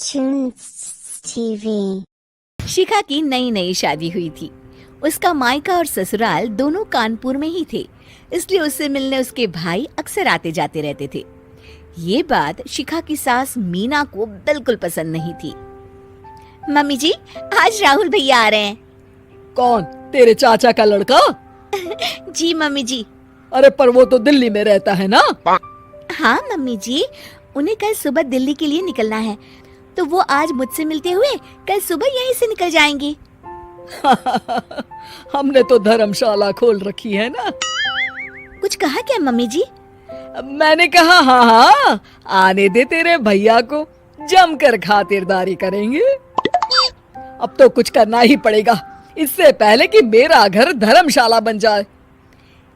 Cartoons TV। शिखा की नई नई शादी हुई थी। उसका मायका और ससुराल दोनों कानपुर में ही थे, इसलिए उससे मिलने उसके भाई अक्सर आते जाते रहते थे। ये बात शिखा की सास मीना को बिल्कुल पसंद नहीं थी। मम्मी जी, आज राहुल भैया आ रहे हैं। कौन? तेरे चाचा का लड़का? जी मम्मी जी। अरे पर वो तो दिल्ली में रहता है ना? हाँ मम्मी जी, उन्हें कल सुबह दिल्ली के लिए निकलना है, तो वो आज मुझसे मिलते हुए कल सुबह यहीं से निकल जाएंगे। हमने तो धर्मशाला खोल रखी है ना। कुछ कहा क्या मम्मी जी? मैंने कहा हाँ, आने दे तेरे भैया को, जमकर खातिरदारी करेंगे। अब तो कुछ करना ही पड़ेगा, इससे पहले कि मेरा घर धर्मशाला बन जाए।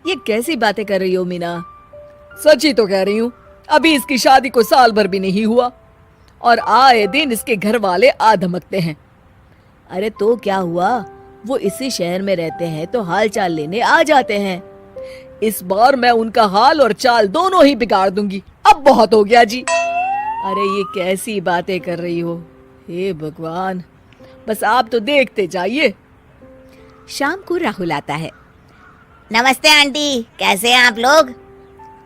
ये कैसी बातें कर रही हो मीना? सच ही तो कह रही हूँ। अभी इसकी शादी को साल भर भी नहीं हुआ और आए दिन इसके घर वाले आ धमकते हैं। अरे तो क्या हुआ, वो इसी शहर में रहते हैं तो हाल चाल लेने आ जाते हैं। इस बार मैं उनका हाल और चाल दोनों ही बिगाड़ दूंगी। अब बहुत हो गया जी। अरे ये कैसी बातें कर रही हो? हे भगवान, बस आप तो देखते जाइए। शाम को राहुल आता है। नमस्ते आंटी, कैसे हैं आप लोग?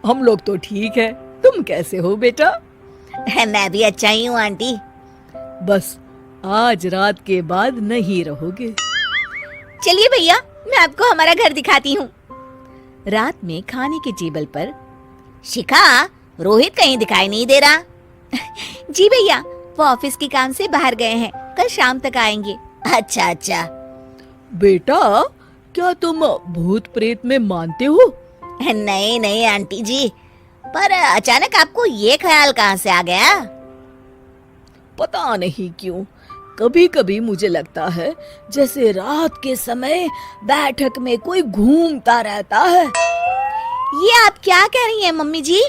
हम लोग तो ठीक है, तुम कैसे हो बेटा? मैं भी अच्छा ही हूँ आंटी। बस आज रात के बाद नहीं रहोगे। चलिए भैया, मैं आपको हमारा घर दिखाती हूँ। रात में खाने के टेबल पर शिखा, रोहित कहीं दिखाई नहीं दे रहा। जी भैया, वो ऑफिस के काम से बाहर गए हैं, कल शाम तक आएंगे। अच्छा अच्छा। बेटा, क्या तुम भूत प्रेत में मानते हो? नहीं नहीं आंटी जी, पर अचानक आपको ये ख्याल कहाँ से आ गया? पता नहीं क्यों, कभी कभी मुझे लगता है जैसे रात के समय बैठक में कोई घूमता रहता है। ये आप क्या कह रही हैं मम्मी जी?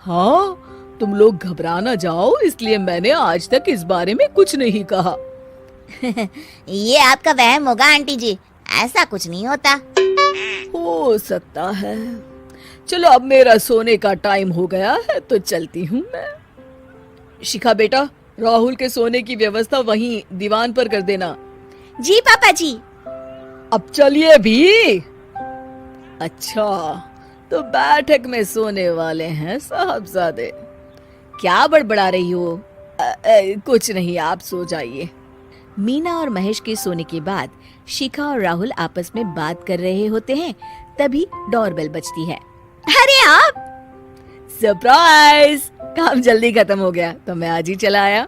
हाँ, तुम लोग घबरा ना जाओ, इसलिए मैंने आज तक इस बारे में कुछ नहीं कहा। ये आपका वहम होगा आंटी जी, ऐसा कुछ नहीं होता। हो सकता है। चलो अब मेरा सोने का टाइम हो गया है तो चलती हूँ मैं। शिखा बेटा, राहुल के सोने की व्यवस्था वहीं दीवान पर कर देना। जी पापा जी। अब चलिए भी। अच्छा, तो बैठक में सोने वाले हैं साहबजादे। क्या बड़बड़ा रही हो? कुछ नहीं, आप सो जाइए। मीना और महेश के सोने के बाद शिखा और राहुल आपस में बात कर रहे होते हैं, तभी डोरबेल बजती है। अरे आप! सरप्राइज! काम जल्दी खत्म हो गया तो मैं आज ही चला आया।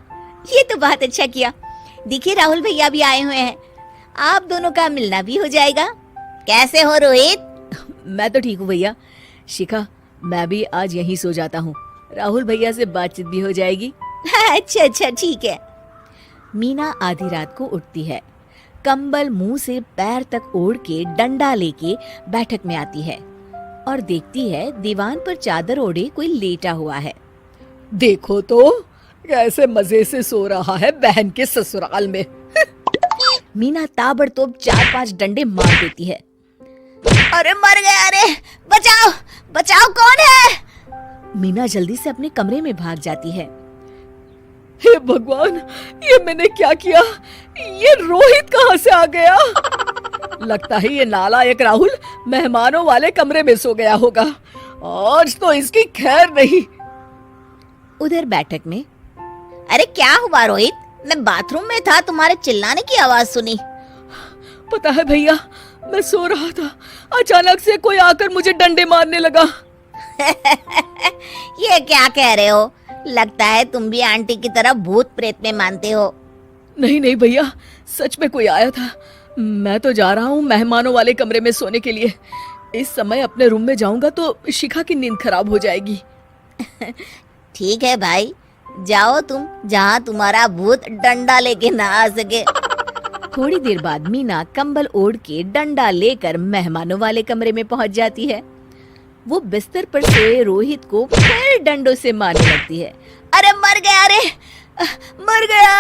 ये तो बहुत अच्छा किया। देखिए राहुल भैया भी आए हुए हैं, आप दोनों का मिलना भी हो जाएगा। कैसे हो रोहित? मैं तो ठीक हूँ भैया। शिखा, मैं भी आज यहीं सो जाता हूँ, राहुल भैया से बातचीत भी हो जाएगी। अच्छा अच्छा ठीक है। मीना आधी रात को उठती है, कंबल मुंह से पैर तक ओढ़ के डंडा लेके बैठक में आती है और देखती है दीवान पर चादर ओढ़े कोई लेटा हुआ है। देखो तो कैसे मजे से सो रहा है बहन के ससुराल में। मीना ताबड़तोड़ 4-5 डंडे मार देती है। अरे मर गया, अरे बचाओ बचाओ, कौन है? मीना जल्दी से अपने कमरे में भाग जाती है। हे भगवान, ये मैंने क्या किया? ये रोहित कहाँ से आ गया? लगता है ये नालायक राहुल मेहमानों वाले कमरे में सो गया होगा। आज तो इसकी खैर नहीं। उधर बैठक में, अरे क्या हुआ रोहित? मैं बाथरूम में था, तुम्हारे चिल्लाने की आवाज सुनी। पता है भैया, मैं सो रहा था, अचानक से कोई आकर मुझे डंडे मारने लगा। ये क्या कह रहे हो? लगता है तुम भी आंटी की तरह भूत प्रेत में मानते हो। नहीं नहीं भैया, सच में कोई आया था। मैं तो जा रहा हूँ मेहमानों वाले कमरे में सोने के लिए। इस समय अपने रूम में जाऊंगा तो शिखा की नींद खराब हो जाएगी। ठीक है भाई, जाओ तुम, जहाँ तुम्हारा भूत डंडा लेके ना आ सके। थोड़ी देर बाद मीना कंबल ओढ़ के डंडा लेकर मेहमानों वाले कमरे में पहुंच जाती है। वो बिस्तर पर सोए रोहित को फिर डंडों से मारने लगती है। अरे मर गया, अरे मर गया।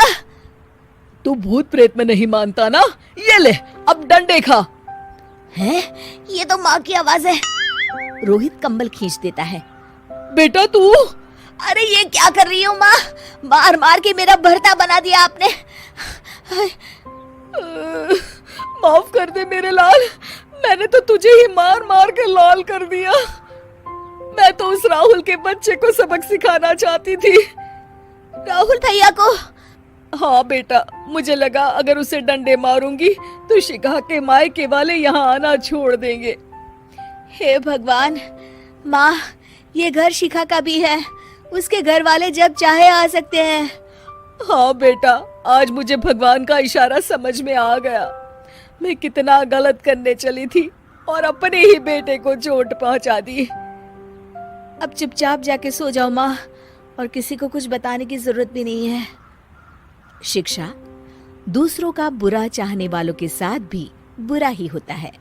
तू भूत प्रेत में नहीं मानता ना? ये ले, अब डंडे खा। हैं? ये तो माँ की आवाज है। रोहित कंबल खींच देता है। बेटा तू अरे ये क्या कर रही हो माँ? मार मार के मेरा भरता बना दिया आपने। माफ कर दे मेरे लाल, मैंने तो तुझे ही मार मार के लाल कर दिया। मैं तो उस राहुल के बच्चे को सबक सिखाना चाहती थी। राहुल भैया को? हाँ बेटा, मुझे लगा अगर उसे डंडे मारूंगी तो शिखा के मायके वाले यहाँ आना छोड़ देंगे। हे भगवान, माँ ये घर शिखा का भी है, उसके घर वाले जब चाहे आ सकते हैं। हाँ बेटा, आज मुझे भगवान का इशारा समझ में आ गया। मैं कितना गलत करने चली थी और अपने ही बेटे को चोट पहुंचा दी। अब चुपचाप जाके सो जाओ माँ, और किसी को कुछ बताने की जरूरत भी नहीं है। शिक्षा दूसरों का बुरा चाहने वालों के साथ भी बुरा ही होता है।